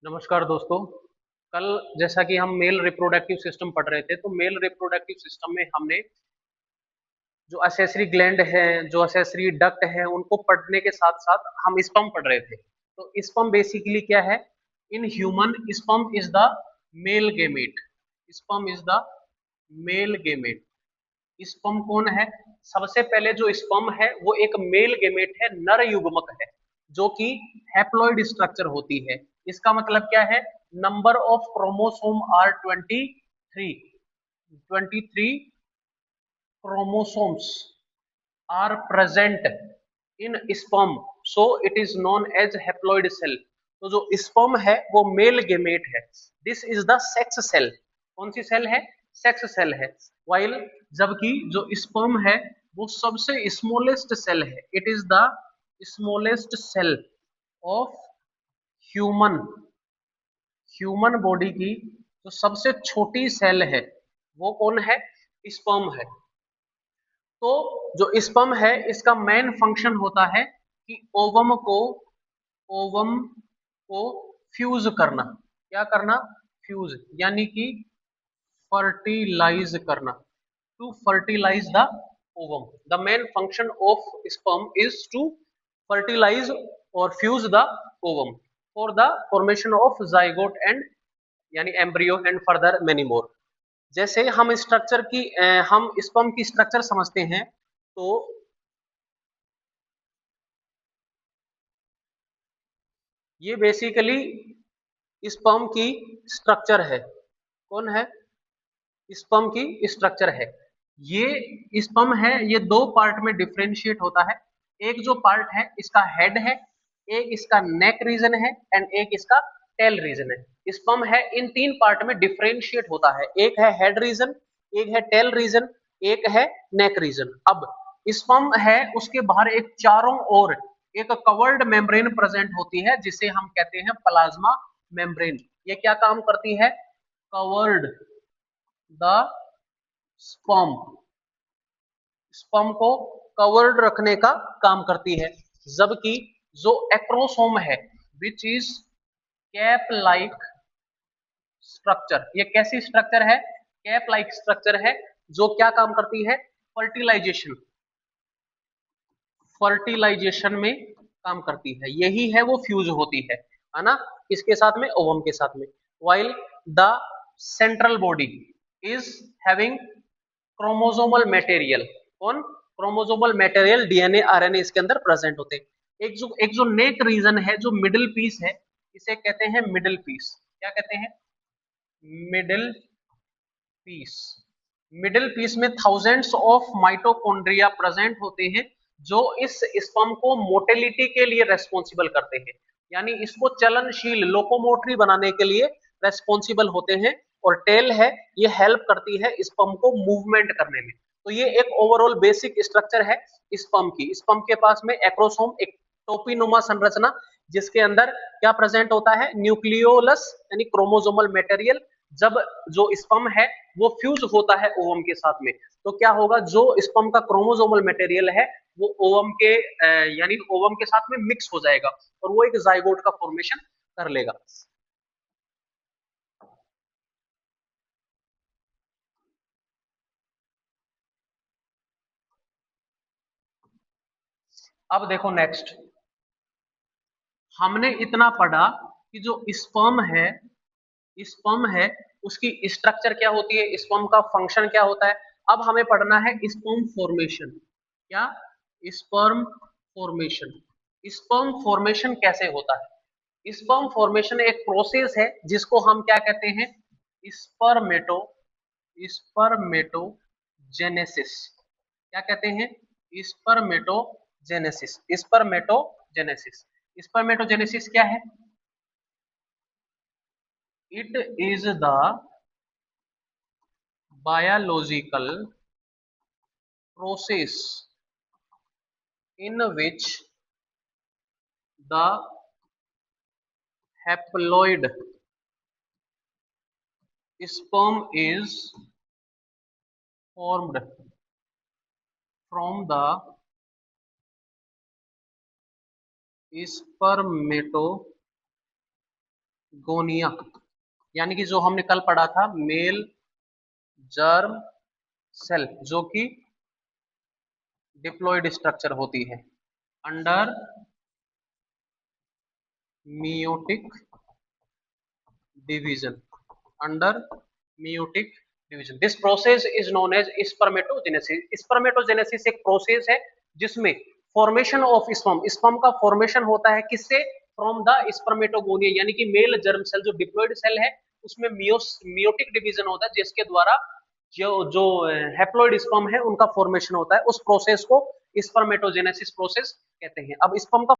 नमस्कार दोस्तों। कल जैसा कि हम मेल रिप्रोडक्टिव सिस्टम पढ़ रहे थे, तो मेल रिप्रोडक्टिव सिस्टम में हमने जो असेसरी ग्लैंड है, जो असेसरी डक्ट है, उनको पढ़ने के साथ साथ हम स्पर्म पढ़ रहे थे। तो स्पर्म बेसिकली क्या है? In human, sperm is the male gamete. Sperm is the male gamete. Sperm कौन है? सबसे पहले जो स्पर्म है वो एक मेल गेमेट है, नर युग्मक है, जो कि हैप्लॉइड स्ट्रक्चर होती है। इसका मतलब क्या है? Number of chromosome are 23। 23 chromosomes are present in sperm, so it is known as haploid cell। तो जो स्पर्म है वो मेल गेमेट है। This is the sex cell. कौन सी सेल है? सेक्स सेल है। वाइल जबकि जो स्पर्म है वो सबसे स्मॉलेस्ट सेल है। It is the smallest cell of human. Human body की जो सबसे छोटी सेल है वो कौन है? स्पर्म है। तो जो स्पर्म है इसका मेन फंक्शन होता है कि ओवम को फ्यूज करना। क्या करना? फ्यूज, यानी कि फर्टिलाइज करना। To fertilise the ovum. The main function of sperm is to fertilise और fuse the ovum for the formation of zygote and यानी embryo and further many more. जैसे हम स्ट्रक्चर की हम स्पर्म की स्ट्रक्चर समझते हैं, तो ये बेसिकली स्पर्म की स्ट्रक्चर है। कौन है? स्पर्म की स्ट्रक्चर है। ये स्पर्म है, ये दो पार्ट में डिफरेंशिएट होता है। एक जो पार्ट है इसका हेड है, एक इसका नेक रीजन है एंड एक इसका टेल रीजन है। स्पर्म है इन तीन पार्ट में डिफरेंशिएट होता है। एक है हेड रीजन, एक है टेल रीजन, एक है नेक रीजन। अब स्पर्म है उसके बाहर एक चारों ओर एक कवर्ड मेम्ब्रेन प्रेजेंट होती है, जिसे हम कहते हैं प्लाज्मा मेम्ब्रेन। ये क्या काम करती है? Covered the sperm. स्पर्म को कवर्ड रखने का काम करती है। जबकि जो एक्रोसोम है, which is cap like structure, ये कैसी स्ट्रक्चर है? कैप लाइक स्ट्रक्चर है, जो क्या काम करती है? फर्टिलाइजेशन। फर्टिलाइजेशन में काम करती है। यही है वो फ्यूज होती है ना? किसके साथ में? ओवम के साथ में। While the central body is having chromosomal material. कौन? क्रोमोसोमल मटेरियल, डीएनए आरएनए इसके अंदर प्रेजेंट होते हैं। एक जो नेक रीजन है, जो मिडिल पीस है, इसे कहते हैं मिडिल पीस। क्या कहते हैं? Middle piece. मिडिल पीस में थाउजेंड्स ऑफ माइटोकॉन्ड्रिया प्रेजेंट होते हैं, जो इस स्पर्म को मोटिलिटी के लिए रेस्पॉन्सिबल करते हैं, यानी इसको चलनशील, लोकोमोटरी बनाने के लिए रेस्पॉन्सिबल होते हैं। और टेल है, ये हेल्प करती है स्पर्म को मूवमेंट करने में। तो ये एक ओवरऑल बेसिक स्ट्रक्चर है स्पर्म की। स्पर्म के पास में एक्रोसोम, एक टोपीनुमा संरचना, जिसके अंदर क्या प्रेजेंट होता है? न्यूक्लियोलस यानी क्रोमोसोमल मटेरियल। जब जो स्पर्म है वो फ्यूज होता है ओवम के साथ में, तो क्या होगा? जो स्पर्म का क्रोमोसोमल मटेरियल है वो ओवम के यानी ओवम के साथ में मिक्स हो जाएगा और वो एक जाइगोट का फॉर्मेशन कर लेगा। अब देखो नेक्स्ट, हमने इतना पढ़ा कि जो स्पर्म है उसकी स्ट्रक्चर क्या होती है, स्पर्म का फंक्शन क्या होता है। अब हमें पढ़ना है स्पर्म फॉर्मेशन। क्या? Sperm formation. स्पर्म फॉर्मेशन कैसे होता है? स्पर्म फॉर्मेशन एक प्रोसेस है जिसको हम क्या कहते हैं? स्पर्मेटो स्पर्मेटोजेनेसिस। क्या कहते हैं? स्पर्मेटोजेनेसिस। स्पर्मेटोजेनेसिस। स्पर्मेटोजेनेसिस क्या है? It is the biological process in which the haploid sperm is formed from the spermatogenesis गोनिया, यानी कि जो हमने कल पढ़ा था मेल जर्म सेल, जो कि डिप्लॉयड स्ट्रक्चर होती है under meiotic division, under meiotic division. This process is known as spermatogenesis. Spermatogenesis एक प्रोसेस है जिसमें फॉर्मेशन ऑफ स्पर्म, स्पर्म का फॉर्मेशन होता है किससे? फ्रॉम द स्पर्मेटोगोनिया, यानी कि मेल जर्म सेल जो डिप्लॉयड सेल है उसमें मियोटिक डिवीजन होता है जिसके द्वारा जो जो हैप्लॉइड स्पर्म है उनका फॉर्मेशन होता है। उस प्रोसेस को स्पर्मेटोजेनेसिस प्रोसेस कहते हैं। अब स्पर्म का